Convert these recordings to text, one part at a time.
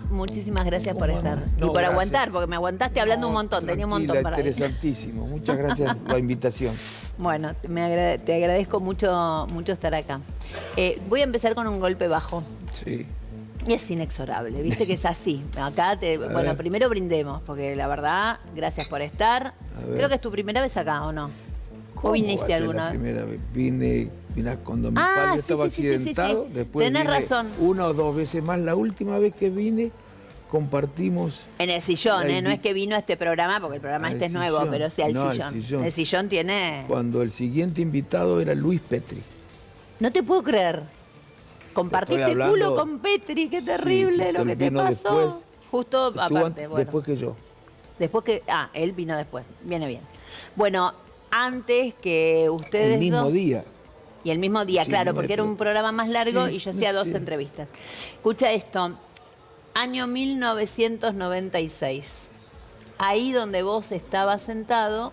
Muchísimas gracias por estar. No, y por gracias. aguantar, porque me aguantaste hablando un montón, tenía un montón para decir. Interesantísimo. Muchas gracias por la invitación. Bueno, te agradezco mucho estar acá. Voy a empezar con un golpe bajo. Sí. Y es inexorable, viste que es así. Acá bueno, primero brindemos, porque la verdad, gracias por estar. Creo que es tu primera vez acá, ¿o no? ¿O viniste alguna vez? La primera vez vine cuando mi padre estaba accidentado. Sí. Después Tenés vine razón. una o dos veces más. La última vez que vine, compartimos. En el sillón, no es que vino a este programa, porque el programa este es nuevo, pero sí al sillón. El sillón tiene... Cuando el siguiente invitado era Luis Petri. No te puedo creer. Compartiste culo con Petri, qué terrible lo que te pasó. Después, justo aparte, bueno. Después que yo. Después que... él vino después. Viene bien. Bueno, antes que ustedes El mismo dos... día. Y el mismo día, Sí, claro, porque era un programa más largo y yo hacía dos sí. entrevistas. Escucha esto. Año 1996. Ahí donde vos estabas sentado,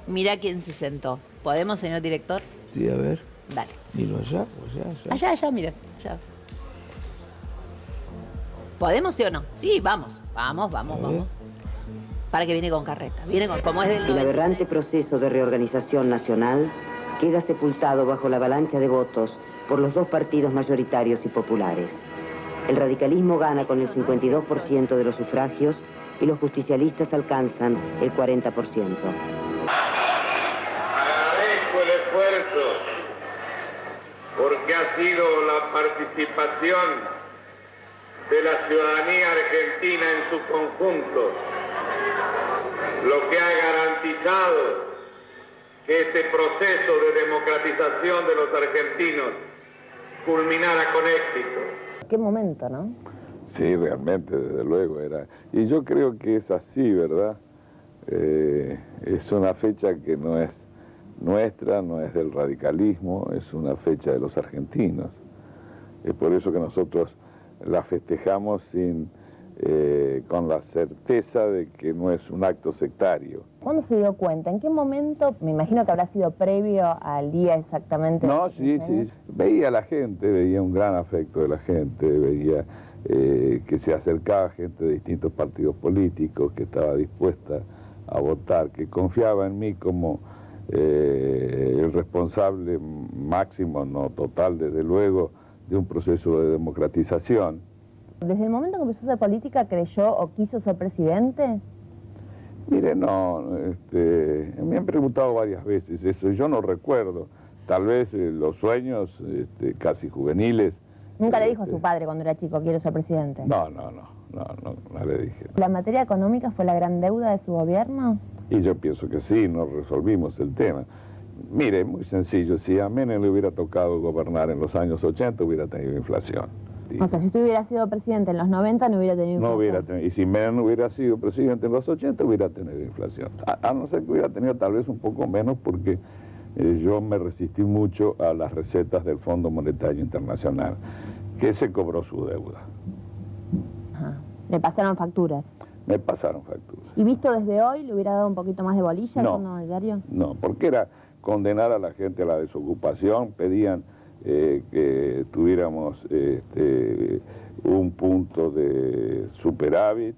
mirá quién se sentó. ¿Podemos, señor director? Sí, a ver. Dale. Miro allá. Allá, mira. Allá. ¿Podemos, sí o no? Sí, vamos. Vamos. Para que viene con carreta. Viene con, como es del 96. El aberrante proceso de reorganización nacional queda sepultado bajo la avalancha de votos por los dos partidos mayoritarios y populares. El radicalismo gana con el 52% de los sufragios y los justicialistas alcanzan el 40%. Agradezco el esfuerzo porque ha sido la participación de la ciudadanía argentina en su conjunto lo que ha garantizado que este proceso de democratización de los argentinos culminara con éxito. Qué momento, ¿no? Sí, realmente, desde luego era. Y yo creo que es así, ¿verdad? Es una fecha que no es nuestra, no es del radicalismo, es una fecha de los argentinos. Es por eso que nosotros la festejamos con la certeza de que no es un acto sectario. ¿Cuándo se dio cuenta? ¿En qué momento? Me imagino que habrá sido previo al día exactamente. No, sí. Veía a la gente, veía un gran afecto de la gente, veía que se acercaba gente de distintos partidos políticos, que estaba dispuesta a votar, que confiaba en mí como el responsable máximo, no total, desde luego, de un proceso de democratización. ¿Desde el momento que empezó a hacer política creyó o quiso ser presidente? Mire, no, me han preguntado varias veces eso, y yo no recuerdo. Tal vez los sueños casi juveniles. ¿Nunca le dijo a su padre cuando era chico, quiero ser presidente? No le dije. ¿La materia económica fue la gran deuda de su gobierno? Y yo pienso que sí, no resolvimos el tema. Mire, muy sencillo, si a Menem le hubiera tocado gobernar en los años 80, hubiera tenido inflación. O sea, si usted hubiera sido presidente en los 90, no hubiera tenido inflación. No hubiera tenido, y si Menem hubiera sido presidente en los 80, hubiera tenido inflación. A no ser que hubiera tenido tal vez un poco menos, porque yo me resistí mucho a las recetas del Fondo Monetario Internacional, que se cobró su deuda. Ajá. ¿Le pasaron facturas? Me pasaron facturas. ¿Y visto desde hoy, le hubiera dado un poquito más de bolilla al Fondo Monetario? No, porque era condenar a la gente a la desocupación, pedían que tuviéramos un punto de superávit,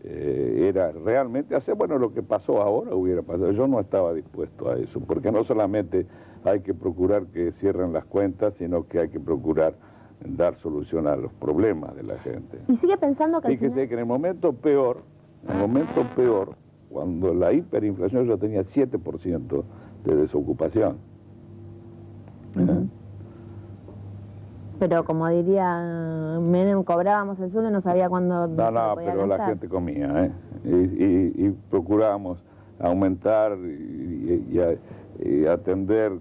era realmente hacer, bueno, lo que pasó ahora hubiera pasado. Yo no estaba dispuesto a eso, porque no solamente hay que procurar que cierren las cuentas, sino que hay que procurar dar solución a los problemas de la gente. ¿Y sigue pensando que... Fíjese que en el momento peor, cuando la hiperinflación, yo tenía 7% de desocupación. Pero como diría Menem, cobrábamos el sueldo y no sabía cuándo... No, pero la gente comía, y procurábamos aumentar y atender.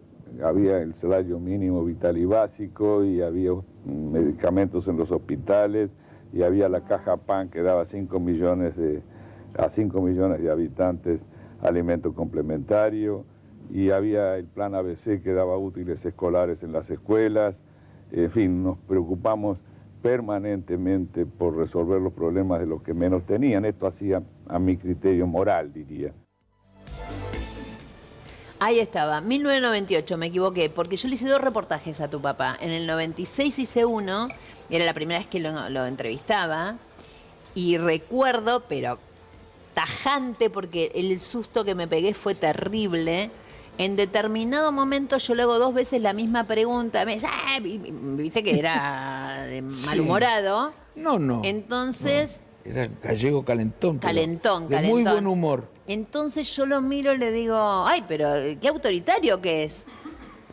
Había el salario mínimo vital y básico, y había medicamentos en los hospitales, y había la caja PAN que daba a 5 millones de habitantes alimento complementario, y había el plan ABC que daba útiles escolares en las escuelas. En fin, nos preocupamos permanentemente por resolver los problemas de los que menos tenían. Esto hacía, a mi criterio moral, diría. Ahí estaba, 1998, me equivoqué, porque yo le hice 2 reportajes a tu papá. En el 96 hice uno Era la primera vez que lo entrevistaba. Y recuerdo, pero tajante, porque el susto que me pegué fue terrible. En determinado momento yo le hago 2 veces la misma pregunta. Me dice, viste que era de malhumorado. No. Entonces... No. Era gallego calentón. Calentón. Muy buen humor. Entonces yo lo miro y le digo, ay, pero qué autoritario que es.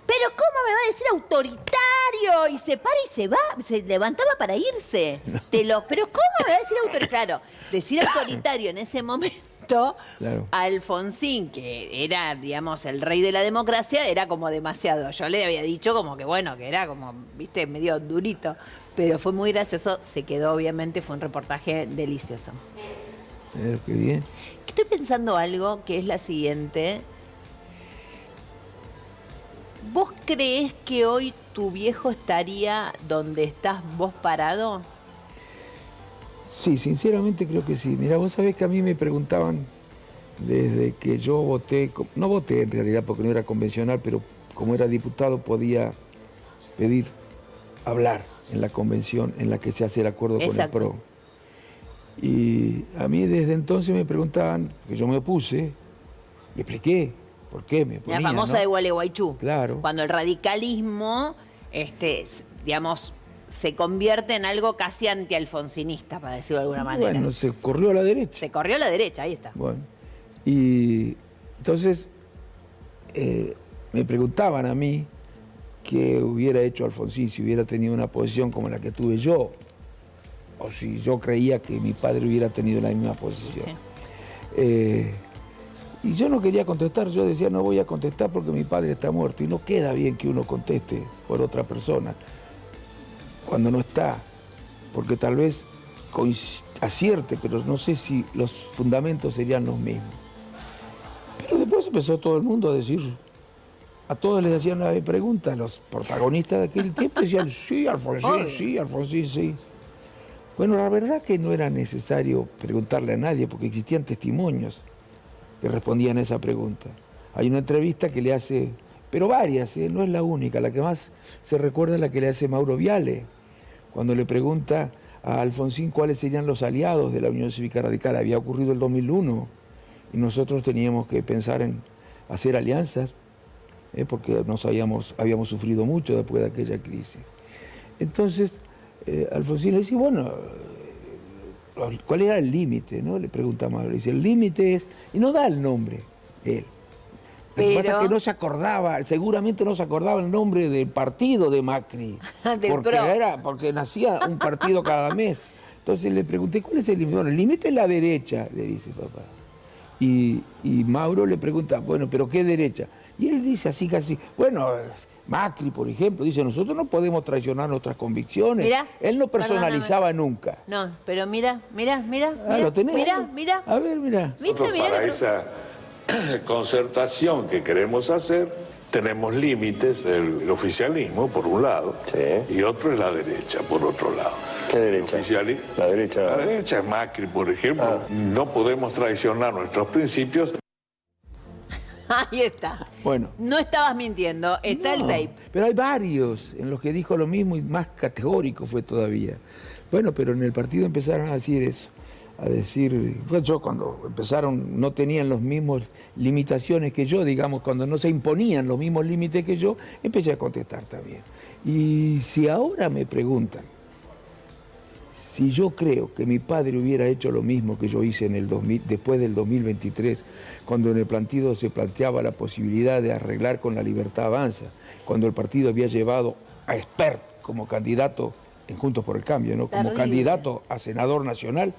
Pero ¿cómo me va a decir autoritario? Y se para y se va, se levantaba para irse. No. Pero ¿cómo me va a decir autoritario? Decir autoritario en ese momento, claro. A Alfonsín, que era, digamos, el rey de la democracia, era como demasiado. Yo le había dicho como que, bueno, que era como, viste, medio durito. Pero fue muy gracioso, se quedó, obviamente, fue un reportaje delicioso. Qué bien. Estoy pensando algo que es la siguiente. ¿Vos creés que hoy tu viejo estaría donde estás vos parado? Sí, sinceramente creo que sí. Mira, vos sabés que a mí me preguntaban desde que yo voté, no voté en realidad porque no era convencional, pero como era diputado podía pedir hablar en la convención en la que se hace el acuerdo con el PRO. Y a mí desde entonces me preguntaban, que yo me opuse, y expliqué por qué me oponía. La famosa, ¿no?, de Gualeguaychú. Claro. Cuando el radicalismo, digamos, se convierte en algo casi antialfonsinista, para decirlo de alguna manera. Bueno, se corrió a la derecha. Se corrió a la derecha, ahí está. Bueno, y entonces me preguntaban a mí qué hubiera hecho Alfonsín si hubiera tenido una posición como la que tuve yo, o si yo creía que mi padre hubiera tenido la misma posición. Sí. Y yo no quería contestar, yo decía no voy a contestar porque mi padre está muerto y no queda bien que uno conteste por otra persona cuando no está, porque tal vez acierte, pero no sé si los fundamentos serían los mismos. Pero después empezó todo el mundo a decir, a todos les hacían una pregunta, los protagonistas de aquel tiempo decían, sí, Alfonsín, sí. Bueno, la verdad que no era necesario preguntarle a nadie porque existían testimonios que respondían a esa pregunta. Hay una entrevista que le hace, pero varias, no es la única, la que más se recuerda es la que le hace Mauro Viale, cuando le pregunta a Alfonsín cuáles serían los aliados de la Unión Cívica Radical. Había ocurrido el 2001 y nosotros teníamos que pensar en hacer alianzas porque habíamos sufrido mucho después de aquella crisis. Entonces, Alfonsín le dice, bueno, ¿cuál era el límite? ¿No? Le pregunta a Mauro, le dice, el límite es, y no da el nombre, él. Lo que pasa es que no se acordaba, seguramente no se acordaba el nombre del partido de Macri, porque nacía un partido cada mes. Entonces le pregunté, ¿cuál es el límite? Bueno, el límite es la derecha, le dice papá. Y Mauro le pregunta, bueno, ¿pero qué derecha? Y él dice así casi, bueno, Macri, por ejemplo, dice, nosotros no podemos traicionar nuestras convicciones. Mirá, él no personalizaba nunca. No, pero mira. ¿Lo tenés? Mira. A ver, mira. Nosotros para esa concertación que queremos hacer, tenemos límites, el oficialismo, por un lado, sí, y otro es la derecha, por otro lado. ¿Qué derecha? La derecha es Macri, por ejemplo. No podemos traicionar nuestros principios. Ahí está. Bueno. No estabas mintiendo, está el tape. Pero hay varios en los que dijo lo mismo y más categórico fue todavía. Bueno, pero en el partido empezaron a decir eso. A decir, pues yo cuando empezaron no tenían los mismos limitaciones que yo, digamos, cuando no se imponían los mismos límites que yo, empecé a contestar también. Y si ahora me preguntan si yo creo que mi padre hubiera hecho lo mismo que yo hice en el después del 2023, cuando en el partido se planteaba la posibilidad de arreglar con La Libertad Avanza, cuando el partido había llevado a Espert como candidato en Juntos por el Cambio, ¿no? Como candidato a senador nacional,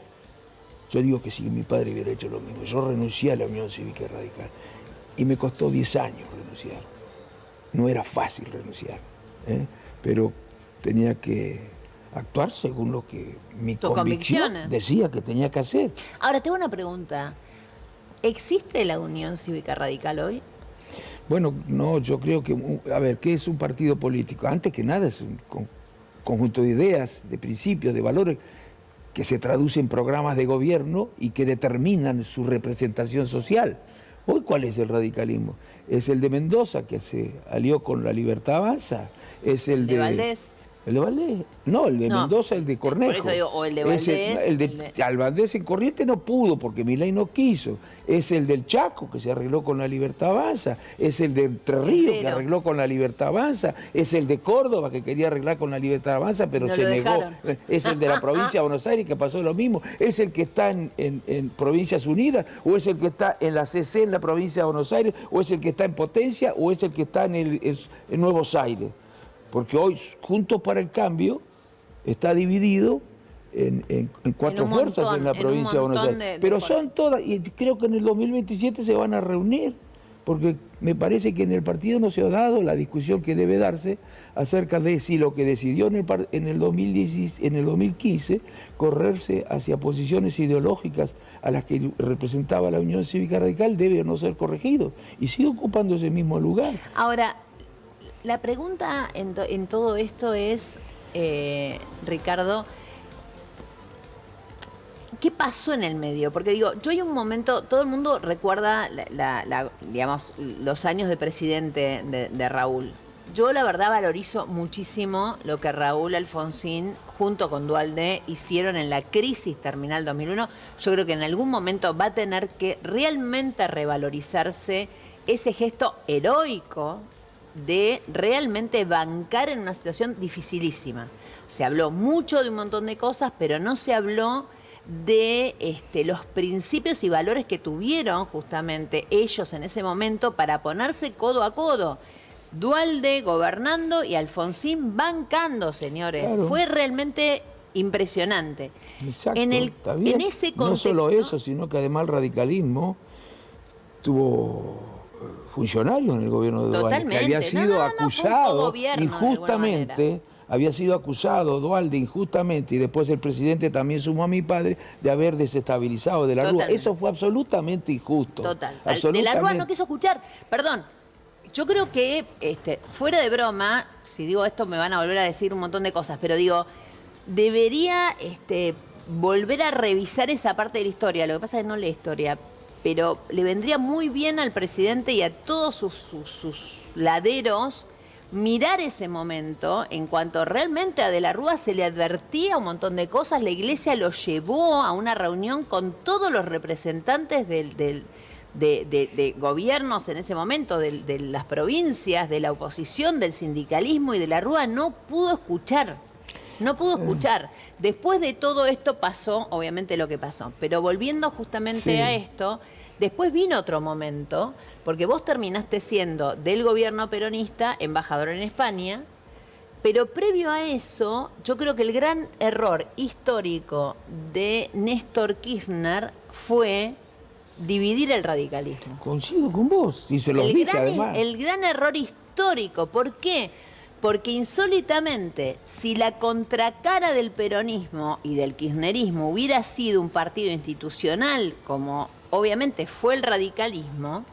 yo digo que si mi padre hubiera hecho lo mismo. Yo renuncié a la Unión Cívica Radical y me costó 10 años renunciar. No era fácil renunciar, pero tenía que actuar según lo que mi convicción decía que tenía que hacer. Ahora, tengo una pregunta. ¿Existe la Unión Cívica Radical hoy? Bueno, no, yo creo que, a ver, ¿qué es un partido político? Antes que nada es un conjunto de ideas, de principios, de valores que se traducen en programas de gobierno y que determinan su representación social. Hoy, ¿cuál es el radicalismo? Es el de Mendoza, que se alió con La Libertad Avanza. Es el de Valdés. ¿El de Valdés? No, el de Mendoza, el de Cornejo. Por eso digo, o el de Valdés. El de Valdés en Corrientes no pudo porque Milei no quiso. Es el del Chaco, que se arregló con la Libertad Avanza. Es el de Entre Ríos, que arregló con la Libertad Avanza. Es el de Córdoba, que quería arreglar con la Libertad Avanza, pero no se negó. Dejaron. Es el de la provincia de Buenos Aires, que pasó lo mismo. Es el que está en Provincias Unidas, o es el que está en la CC, en la provincia de Buenos Aires, o es el que está en Potencia, o es el que está en Nuevos Aires. Porque hoy, Juntos para el Cambio, está dividido en cuatro fuerzas en la provincia de Buenos Aires. Pero son todas, y creo que en el 2027 se van a reunir, porque me parece que en el partido no se ha dado la discusión que debe darse acerca de si lo que decidió en el 2015 correrse hacia posiciones ideológicas a las que representaba la Unión Cívica Radical debe o no ser corregido, y sigue ocupando ese mismo lugar. Ahora, la pregunta en todo esto es, Ricardo, ¿qué pasó en el medio? Porque digo, yo hay un momento, todo el mundo recuerda digamos, los años de presidente de Raúl. Yo la verdad valorizo muchísimo lo que Raúl Alfonsín junto con Duhalde hicieron en la crisis terminal 2001. Yo creo que en algún momento va a tener que realmente revalorizarse ese gesto heroico de realmente bancar en una situación dificilísima. Se habló mucho de un montón de cosas, pero no se habló de los principios y valores que tuvieron justamente ellos en ese momento para ponerse codo a codo. Duhalde gobernando y Alfonsín bancando, señores. Claro. Fue realmente impresionante. Exacto, está bien. En ese contexto, no solo eso, sino que además el radicalismo tuvo funcionarios en el gobierno de Duhalde, que había sido acusado injustamente, había sido acusado Duhalde injustamente, y después el presidente también sumó a mi padre de haber desestabilizado de la Rúa. Eso fue absolutamente injusto. Total. Absolutamente. De la Rúa no quiso escuchar. Perdón, yo creo que, fuera de broma, si digo esto me van a volver a decir un montón de cosas, pero digo, debería volver a revisar esa parte de la historia. Lo que pasa es que no lee historia, pero le vendría muy bien al presidente y a todos sus laderos mirar ese momento en cuanto realmente a De la Rúa se le advertía un montón de cosas. La iglesia lo llevó a una reunión con todos los representantes de gobiernos en ese momento, de las provincias, de la oposición, del sindicalismo, y De la Rúa no pudo escuchar. No pudo escuchar. Después de todo esto pasó, obviamente, lo que pasó. Pero volviendo justamente a esto, después vino otro momento, porque vos terminaste siendo del gobierno peronista embajador en España, pero previo a eso, yo creo que el gran error histórico de Néstor Kirchner fue dividir el radicalismo. Coincido con vos, y se lo dije además. El gran error histórico. ¿Por qué? Porque insólitamente, si la contracara del peronismo y del kirchnerismo hubiera sido un partido institucional, como obviamente fue el radicalismo,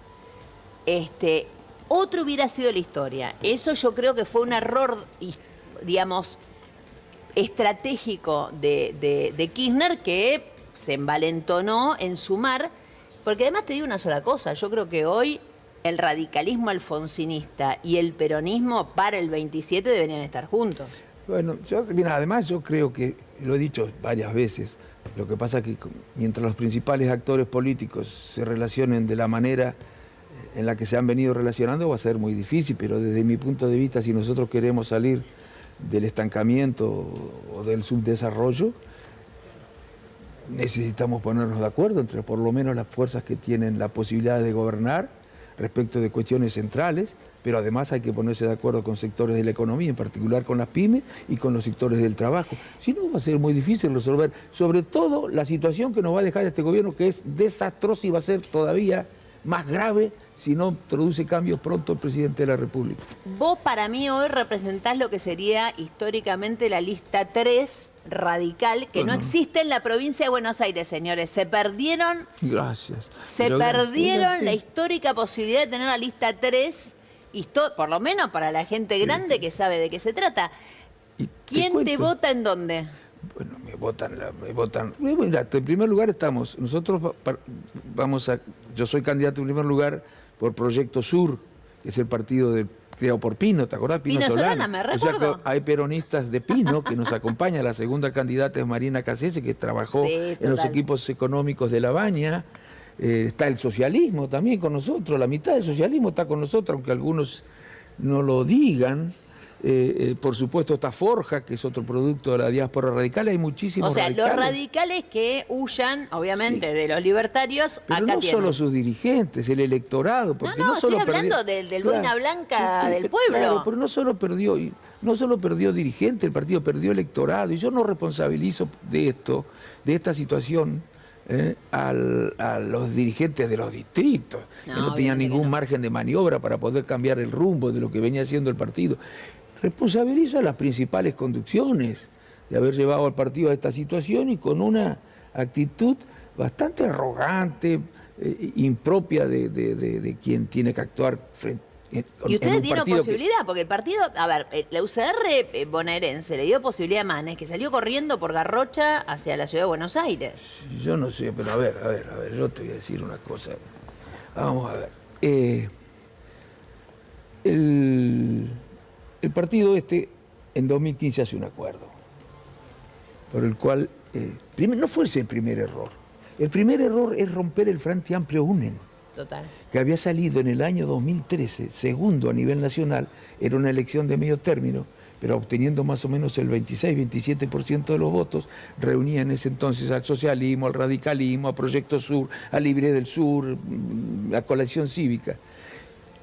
otro hubiera sido la historia. Eso yo creo que fue un error, digamos, estratégico de Kirchner, que se envalentonó en sumar, porque además te digo una sola cosa, yo creo que hoy el radicalismo alfonsinista y el peronismo para el 27 deberían estar juntos. Bueno, además yo creo que, lo he dicho varias veces, lo que pasa es que mientras los principales actores políticos se relacionen de la manera en la que se han venido relacionando, va a ser muy difícil, pero desde mi punto de vista, si nosotros queremos salir del estancamiento o del subdesarrollo, necesitamos ponernos de acuerdo entre por lo menos las fuerzas que tienen la posibilidad de gobernar respecto de cuestiones centrales, pero además hay que ponerse de acuerdo con sectores de la economía, en particular con las pymes y con los sectores del trabajo. Si no, va a ser muy difícil resolver, sobre todo la situación que nos va a dejar este gobierno, que es desastrosa y va a ser todavía más grave si no introduce cambios pronto el presidente de la República. Vos para mí hoy representás lo que sería históricamente la lista 3 radical, que no existe en la provincia de Buenos Aires, señores. Se perdieron. Gracias. Se perdieron la histórica posibilidad de tener la lista 3, por lo menos para la gente grande que sabe de qué se trata. ¿Quién te vota en dónde? Bueno, me votan. Mira, en primer lugar nosotros yo soy candidato en primer lugar por Proyecto Sur, que es el partido del creado por Pino, ¿te acordás? Pino Solana, me recuerdo. O sea, que hay peronistas de Pino que nos acompañan. La segunda candidata es Marina Cassese, que trabajó en los equipos económicos de La Baña. Está el socialismo también con nosotros, la mitad del socialismo está con nosotros, aunque algunos no lo digan. Por supuesto está Forja, que es otro producto de la diáspora radical. Hay muchísimos radicales. O sea, los radicales que huyan, obviamente, de los libertarios, pero acá no tienen. Solo sus dirigentes, el electorado. Porque No, solo estoy hablando del boina blanca del pueblo. Claro, pero no solo perdió dirigente, el partido perdió electorado. Y yo no responsabilizo de esto, de esta situación, a los dirigentes de los distritos, que no tenían ningún margen de maniobra para poder cambiar el rumbo de lo que venía haciendo el partido. Responsabilizo a las principales conducciones de haber llevado al partido a esta situación y con una actitud bastante arrogante, impropia de quien tiene que actuar frente. Y ustedes dieron posibilidad, porque el partido, a ver, la UCR bonaerense le dio posibilidad a Manes, que salió corriendo por Garrocha hacia la ciudad de Buenos Aires. Yo no sé, pero a ver, yo te voy a decir una cosa. Vamos a ver. El partido en 2015 hace un acuerdo, por el cual, no fue ese el primer error. El primer error es romper el Frente Amplio UNEN. Total. Que había salido en el año 2013, segundo a nivel nacional, era una elección de medio término, pero obteniendo más o menos el 26-27% de los votos, reunía en ese entonces al socialismo, al radicalismo, a Proyecto Sur, a Libre del Sur, a Coalición Cívica.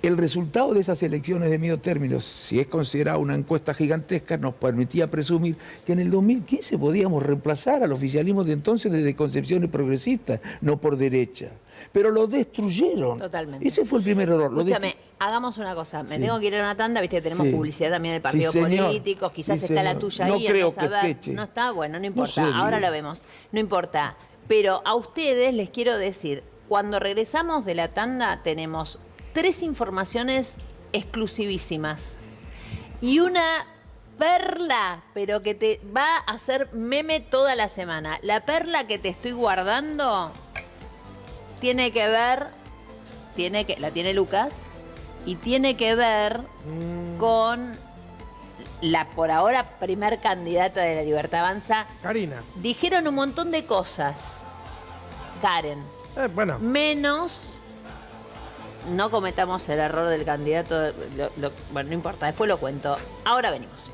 El resultado de esas elecciones de medio término, si es considerada una encuesta gigantesca, nos permitía presumir que en el 2015 podíamos reemplazar al oficialismo de entonces desde concepciones progresistas, no por derecha. Pero lo destruyeron. Totalmente. Ese fue el primer error. Escúchame, hagamos una cosa. Me tengo que ir a una tanda, viste, tenemos publicidad también de partidos políticos, quizás está la tuya ahí, creo a ver. No está, bueno, no importa, ahora lo vemos. No importa. Pero a ustedes les quiero decir, cuando regresamos de la tanda tenemos 3 informaciones exclusivísimas y una perla, pero que te va a hacer meme toda la semana. La perla que te estoy guardando tiene que ver, la tiene Lucas, y tiene que ver con la por ahora primer candidata de la Libertad Avanza. Karina. Dijeron un montón de cosas, Karen. Bueno. Menos no cometamos el error del candidato. Bueno, no importa, después lo cuento. Ahora venimos.